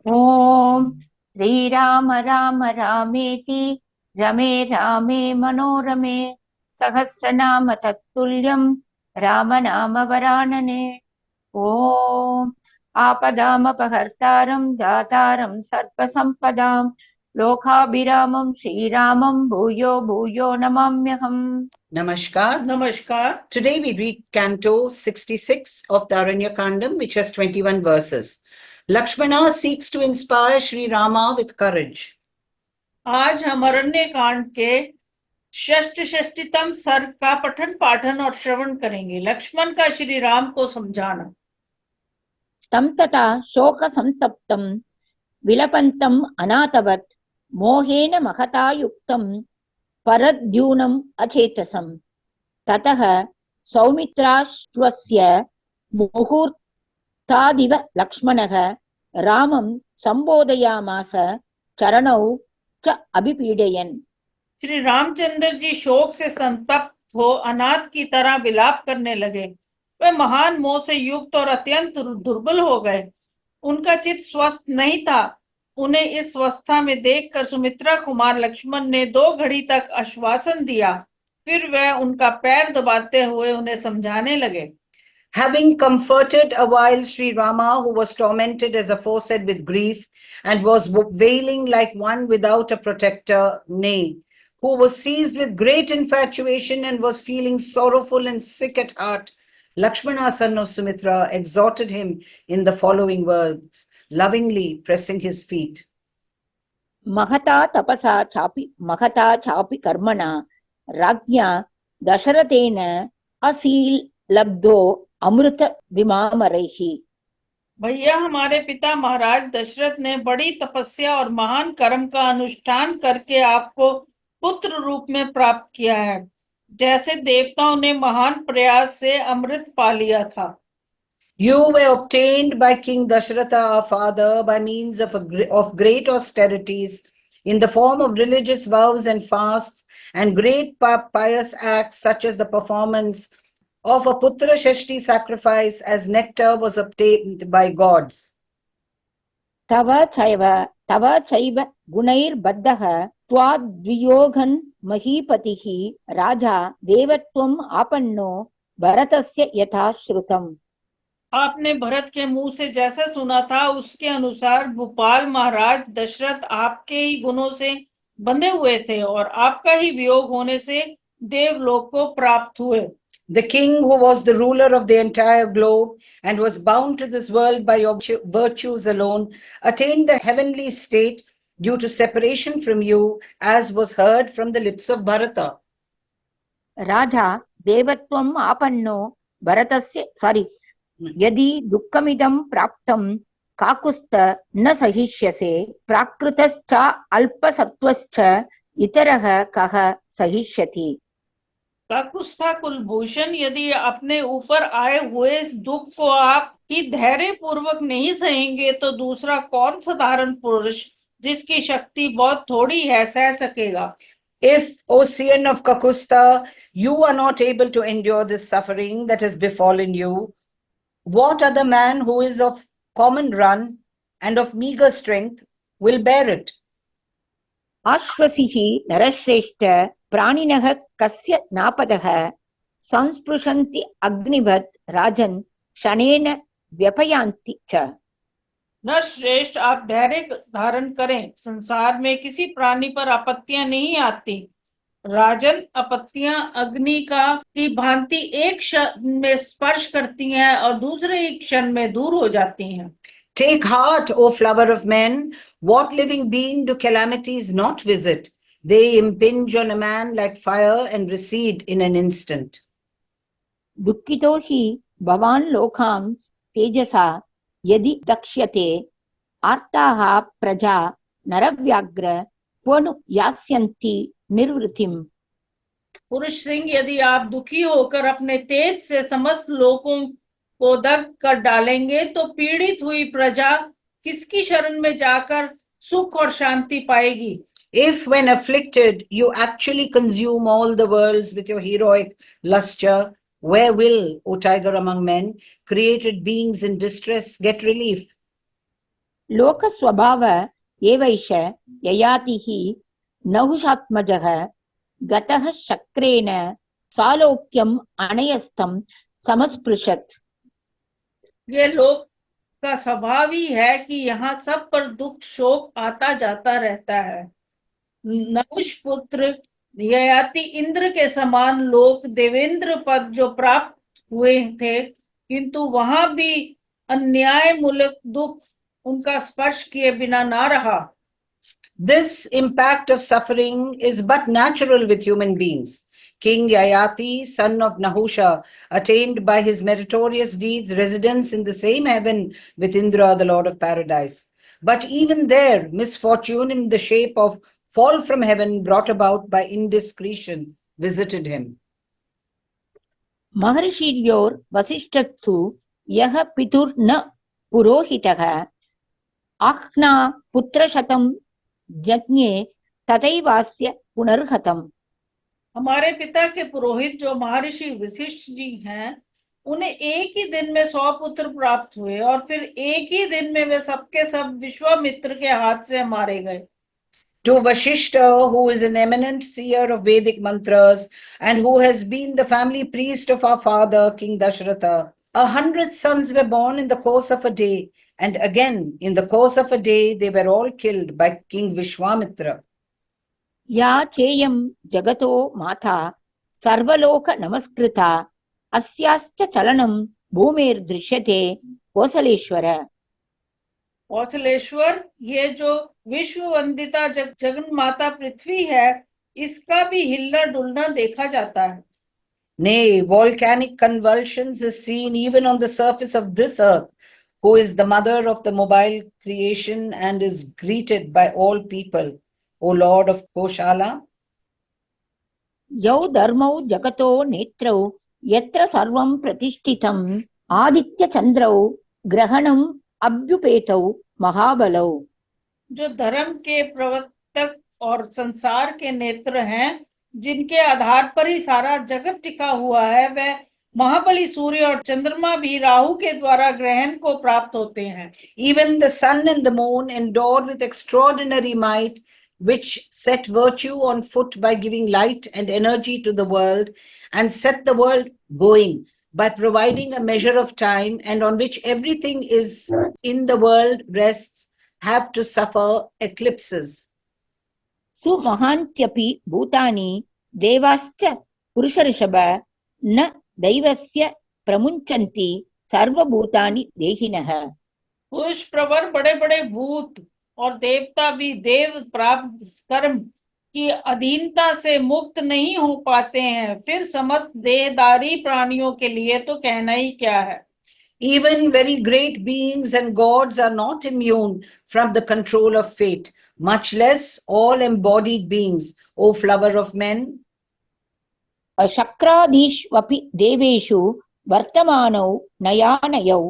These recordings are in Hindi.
ओम श्रीराम राम रामेति रमे रामे मनोरमे सहस्रनाम तत्तुल्यं राम नाम वरानने। ओम आपदामपहर्तारं दातारं सर्वसम्पदां लोकाभिरामं श्रीरामं भूयो भूयो नमाम्यहम्। Namaskar. Namaskar. Today we read Canto 66 of the Aranyakandam, which has 21 verses. Lakshmana seeks to inspire Sri Rama with courage. आज हम अरण्य कांड के षष्टितम सर्ग का पठन पाठन और श्रवण करेंगे। लक्ष्मण का श्री राम को समझाना। तं तथा शोक संतप्तं विलपन्तम् अनाथवत् मोहेन महता युक्तं परद्यूनम् अचेतसम्। ततः सौमित्राश्वस्य मुहूर्तादिव लक्ष्मणः रामं संबोधयामास चरणौ च अभिपीडयन्। श्री रामचंद्र जी शोक से संतप्त हो अनाथ की तरह विलाप करने लगे। वे महान मोह से युक्त और अत्यंत दुर्बल हो गए। उनका चित्त स्वस्थ नहीं था। उन्हें इस अवस्था में देखकर सुमित्रा कुमार लक्ष्मण ने 2 घड़ी तक आश्वासन दिया। फिर वह उनका पैर दबाते हुए उन्हें समझाने लगे। Having comforted a while Sri Rama, who was tormented as aforesaid with grief and was wailing like one without a protector, nay, who was seized with great infatuation and was feeling sorrowful and sick at heart, Lakshmana, son of Sumitra, exhorted him in the following words, lovingly pressing his feet. महता तपसा चापि कर्मणा राज्ञा दशरथेन असीलब्धो अमृत विमामरैः। भैया, हमारे पिता महाराज दशरथ ने बड़ी तपस्या और महान कर्म का अनुष्ठान करके आपको पुत्र रूप में प्राप्त किया है, जैसे देवताओं ने महान प्रयास से अमृत पा लिया था। You were obtained by King Dasharatha, our father, by means of great austerities, in the form of religious vows and fasts, and great pious acts, such as the performance of a Putra Shashti sacrifice, as nectar was obtained by gods. तव चैव गुणैर्बद्धः त्वाद्वियोगन् महीपतिः राजा देवत्वम् आपन्नो भरतस्य यथा श्रुतम्। आपने भरत के मुंह से जैसा सुना था उसके अनुसार भूपाल महाराज दशरथ आपके ही गुणों से बंधे हुए थे और आपका ही वियोग होने से देवलोक को प्राप्त हुए। The king, who was the ruler of the entire globe and was bound to this world by virtues alone, attained the heavenly state due to separation from you, as was heard from the lips of Bharata. राजा देवत्वम् आपन्नो भरतस्य यदि दुःखमिदं प्राप्तं काकुस्थ न सहिष्यसे प्राकृतश्च अल्पसत्त्वश्च इतरः कः सहिष्यति। काकुस्था कुलभूषण, यदि अपने ऊपर आए हुए इस दुख को आप ही धैर्य पूर्वक नहीं सहेंगे तो दूसरा कौन साधारण पुरुष जिसकी शक्ति बहुत थोड़ी है सह सकेगा। If, O Sian of Kakusta, you are not able to endure this suffering that has befallen you, what other man who is of common run and of meager strength will bear it? आश्वसिहि नरश्रेष्ठ प्राणिनः कस्य नापदः संस्पृशन्ति अग्निवत् राजन् क्षणेन व्यपयान्ति च। नरश्रेष्ठ, आप धैर्य धारण करें। संसार में किसी प्राणी पर आपत्तियां नहीं आती। राजन, आपत्तियां अग्नि की भांति एक क्षण में स्पर्श करती हैं और दूसरे ही क्षण में दूर हो जाती हैं। Take heart, O flower of men. What living being do calamities not visit? They impinge on a man like fire and recede in an instant. दुःखितो हि भवान् लोकान् तेजसा यदि दक्ष्यते आर्ताः प्रजा नरव्याघ्र क्व नु यास्यन्ति निर्वृतिम्। पुरुष सिंह, यदि आप दुखी होकर अपने तेज से समस्त लोगों को दग्ध कर डालेंगे तो पीड़ित हुई प्रजा किसकी शरण में जाकर सुख और शांति पाएगी। If when afflicted you actually consume all the worlds with your heroic lustre, where will, O tiger among men, created beings in distress get relief? लोकस्वभाव एवैष ययातिः नहुषात्मजः गतः शक्रेण सालोक्यम् अनयस्तं समस्पृशत्। ये लोक का स्वभाव ही है कि यहाँ सब पर दुख शोक आता जाता रहता है। नहुष पुत्र ययाति इंद्र के समान लोक देवेंद्र पद जो प्राप्त हुए थे, किंतु वहां भी अन्याय मूलक दुख उनका स्पर्श किए बिना ना रहा। This impact of suffering is but natural with human beings. King Yayati, son of Nahusha, attained by his meritorious deeds residence in the same heaven with Indra, the Lord of Paradise. But even there, misfortune in the shape of fall from heaven brought about by indiscretion visited him. महर्षियोर वसिष्ठत्सु यह पितुर न पुरोहितः आह्ना पुत्रशतं जज्ञे तथैवास्य पुनर्हतम्। हमारे पिता के पुरोहित जो महर्षि वशिष्ठ जी हैं, उन्हें एक ही दिन में 100 पुत्र प्राप्त हुए और फिर एक ही दिन में वे सबके सब विश्वामित्र के हाथ से मारे गए। To Vashishta, who is an eminent seer of Vedic mantras and who has been the family priest of our father, King Dashratha, 100 sons were born in the course of a day, and again in the course of a day they were all killed by King Vishwamitra. या चेयं जगतो माता सर्वलोक नमस्कृता अस्याश्च चलनं भूमिर्दृश्यते कौसलेश्वर। कौशलेश्वर, ये जो विश्व वंदिता जगन माता पृथ्वी है, इसका भी हिलना डुलना देखा जाता है। Nay, volcanic convulsions is seen even on the surface of this earth, who is the mother of the mobile creation and is greeted by all people, O Lord of Koshala. यौ धर्मौ जगतो नेत्रौ यत्र सर्वं प्रतिष्ठितम् आदित्य चंद्रौ ग्रहणम् अभ्युपेतौ महाबलौ। जो धर्म के प्रवर्तक और संसार के नेत्र हैं, जिनके आधार पर ही सारा जगत टिका हुआ है, वह महाबली सूर्य और चंद्रमा भी राहु के द्वारा ग्रहण को प्राप्त होते हैं। Even the sun and the moon, endowed with extraordinary might, which set virtue on foot by giving light and energy to the world and set the world going by providing a measure of time, and on which everything is in the world rests, have to suffer eclipses. सुमहान्त्यपि भूतानि देवाश्च पुरुषऋषभ न दैवस्य प्रमुञ्चन्ति सर्वभूतानि देहिनः। पुरुष प्रवर बड़े बड़े भूत और देवता भी देव प्राप्त कर्म की अधीनता से मुक्त नहीं हो पाते हैं, फिर समस्त देहधारी प्राणियों के लिए तो कहना ही क्या है। Even very great beings and gods are not immune from the control of fate, much less all embodied beings, O flower of men. शक्रादीष्वपि देवेषु वर्तमानौ नयानयौ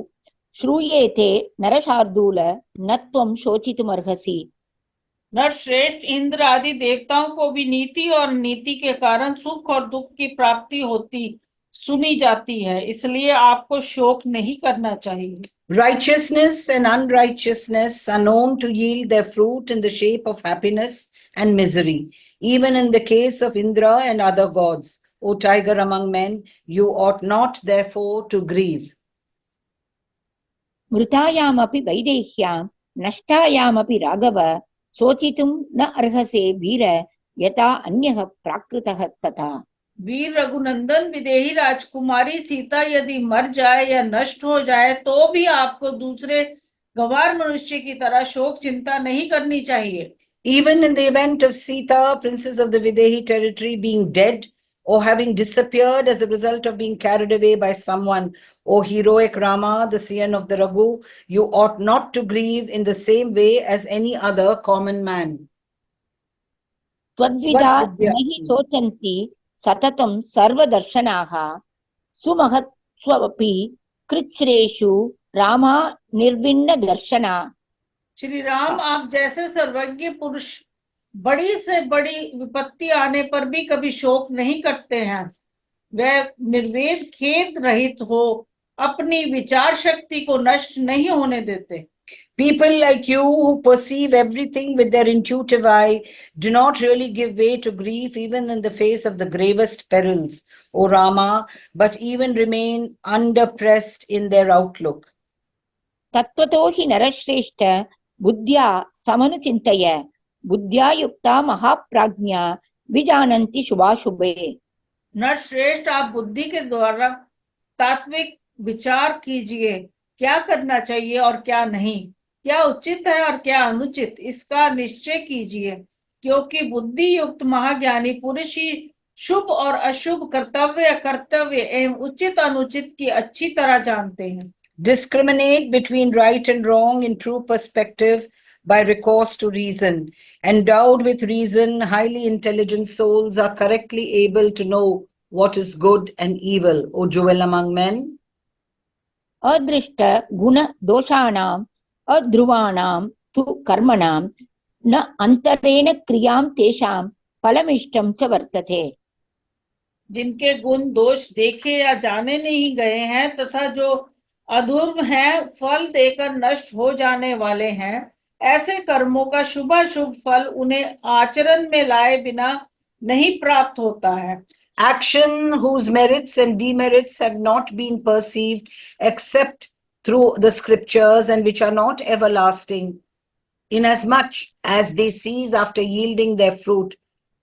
श्रूयेते नरशार्दूल न त्वं शोचितुमर्हसि। नरश्रेष्ठ इंद्र आदि देवताओं को भी नीति और नीति के कारण सुख और दुख की प्राप्ति होती सुनी जाती है, इसलिए आपको शोक नहीं करना चाहिए। Righteousness and unrighteousness are known to yield their fruit in the shape of happiness and misery, even in the case of Indra and other gods. O tiger among men, you ought not therefore to grieve. मृतायामपि वैदेह्यां नष्टायामपि Raghav शोचितुं न अर्हसे वीर यथा अन्यः प्राकृतः तथा। वीर रघुनंदन, विदेही राजकुमारी सीता यदि मर जाए या नष्ट हो जाए तो भी आपको दूसरे गंवार मनुष्य की तरह शोक चिंता नहीं करनी चाहिए। Even in the event of Sita, princess of the Videhi territory, being dead or having disappeared as a result of being carried away by someone, O heroic Rama, the son of the Raghu, you ought not to grieve in the same way as any other common man. त्वद्विधा नहि शोचन्ति सततं सर्वदर्शनाः सुमहत्स्वपि कृच्छ्रेषु रामा निर्विण्ण दर्शना। श्री राम, आप जैसे सर्वज्ञ पुरुष बड़ी से बड़ी विपत्ति आने पर भी कभी शोक नहीं करते हैं। वह निर्वेद खेद रहित हो अपनी विचार शक्ति को नष्ट नहीं होने देते। People like you who perceive everything with their intuitive eye do not really give way to grief even in the face of the gravest perils, O Rama, but even remain underpressed in their outlook. तत्त्वतो हि नरश्रेष्ठ बुद्ध्या समनुचिन्तय बुद्ध्या युक्ता महाप्राज्ञा विजानन्ति शुभाशुभे। नरश्रेष्ठ, आप बुद्धि के द्वारा तात्विक विचार कीजिए, क्या करना चाहिए और क्या नहीं, क्या उचित है और क्या अनुचित, इसका निश्चय कीजिए, क्योंकि बुद्धि युक्त महाज्ञानी पुरुष ही शुभ और अशुभ, कर्तव्य एवं उचित अनुचित की अच्छी तरह जानते हैं। Discriminate between right and wrong in true perspective by recourse to reason. Endowed with reason, highly intelligent souls are correctly able to know what is good and evil, O jewel among men. अदृष्ट गुण दोषाणाम् अध्रुवाणां तु कर्मणां न अंतरेण क्रियां तेषां फलमिष्टं च वर्तते। जिनके गुण दोष देखे या जाने नहीं गए हैं तथा जो अधूर्व हैं, फल देकर नष्ट हो जाने वाले हैं, ऐसे कर्मों का शुभाशुभ फल उन्हें आचरण में लाए बिना नहीं प्राप्त होता है। Action whose merits and demerits have not been perceived except through the scriptures and which are not everlasting, inasmuch as they cease after yielding their fruit,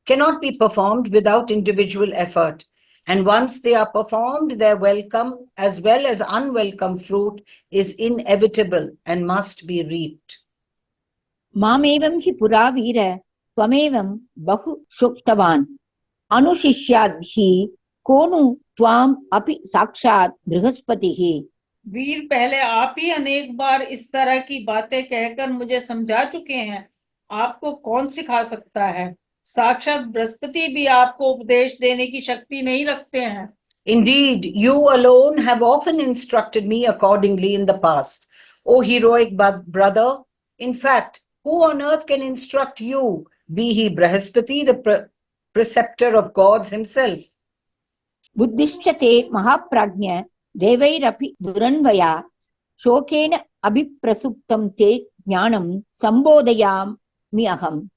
cannot be performed without individual effort. And once they are performed, their welcome as well as unwelcome fruit is inevitable and must be reaped. मामेवं हि पुरा वीर त्वमेवं बहु शुक्तवान् अनुशिष्याद्धि कोनु त्वाम् अपि साक्षात् बृहस्पतिः। वीर, पहले आप ही अनेक बार इस तरह की बातें कहकर मुझे समझा चुके हैं, आपको कौन सिखा सकता है? साक्षात बृहस्पति भी आपको उपदेश देने की शक्ति नहीं रखते हैं। Indeed, you alone have often instructed me accordingly in the past, O heroic brother. In fact, who on earth can instruct you, be he Brahaspati, the preceptor of gods himself? बुद्धिश्च ते महाप्राज्ञ देवैरपि दुरन्वया शोकेन अभिप्रसुप्तं ते ज्ञानं संबोधयामि अहम्।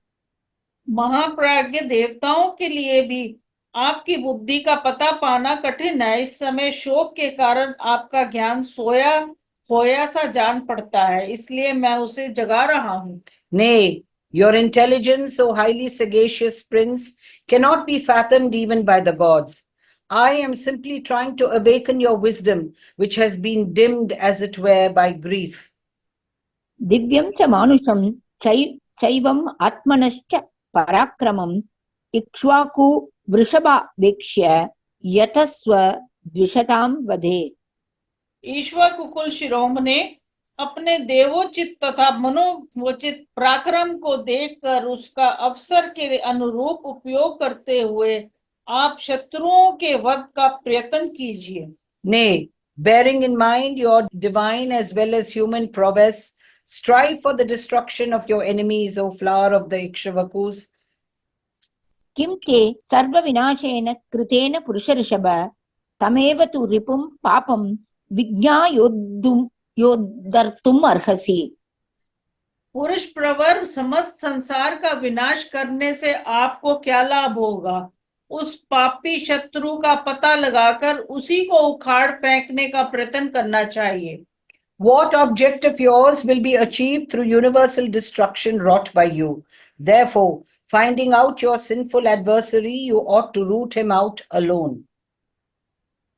महाप्राज्ञ देवताओं के लिए भी आपकी बुद्धि का पता पाना कठिन है। इस समय शोक के कारण आपका ज्ञान सोया खोया सा जान पड़ता है, इसलिए मैं उसे जगा रहा हूँ। Nay, your intelligence, O highly sagacious prince, cannot be fathomed even by the gods. I am simply trying to awaken your wisdom, which has been dimmed, as it were, by grief. दिव्यं च मानुषं चैवम् आत्मनश्च पराक्रमम् इक्ष्वाकु वृषभावेक्ष्य यतस्व द्विषतां वदे। ईश्वर कुकुल शिरोमणि अपने देवोचित तथा मनोवोचित पराक्रम को देखकर उसका अवसर के अनुरूप उपयोग करते हुए आप शत्रुओं के वध का प्रयत्न कीजिए। Nay, bearing in mind your divine as well as human prowess, strive for the destruction of your enemies, O flower of the Ikshvakus. किं ते सर्वविनाशेन कृतेन पुरुषऋषभ तमेव तु रिपुं पापं विज्ञायोद्धर्तुम् अर्हसि। पुरुष प्रवर, समस्त संसार का विनाश करने से आपको क्या लाभ होगा? उस पापी शत्रु का पता लगाकर उसी को उखाड़ फेंकने का प्रयत्न करना चाहिए। What object of yours will be achieved through universal destruction wrought by you? Therefore, finding out your sinful adversary, you ought to root him out alone.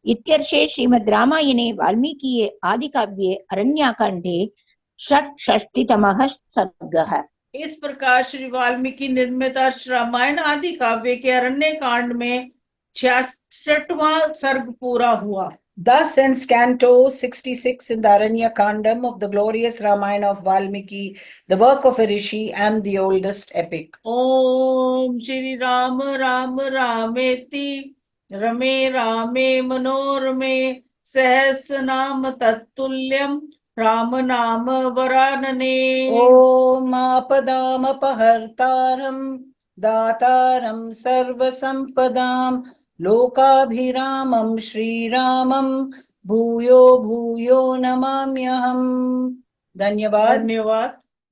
इत्यर्षे Shrimad रामायणे वाल्मीकिये आदिकाव्ये अरण्याकाण्डे षट्षष्टितमः सर्गः। इस प्रकार श्री वाल्मीकि निर्मित रामायण आदि काव्य के अरण्य कांड में 66वां सर्ग पूरा हुआ। Thus ends Canto 66 in the Aranya Kandam of the glorious Ramayana of Valmiki, the work of a rishi and the oldest epic. ओम श्री राम राम रामेति रमे रामे मनोरमे सहस्र नाम तत्तुल्यम राम नाम वरानने। Om Apadam Apahartaram Dataram Sarva Sampadam Lokabhiramam Shri Ramam Bhuyo Bhuyo Namamyaham. धन्यवाद। धन्यवाद।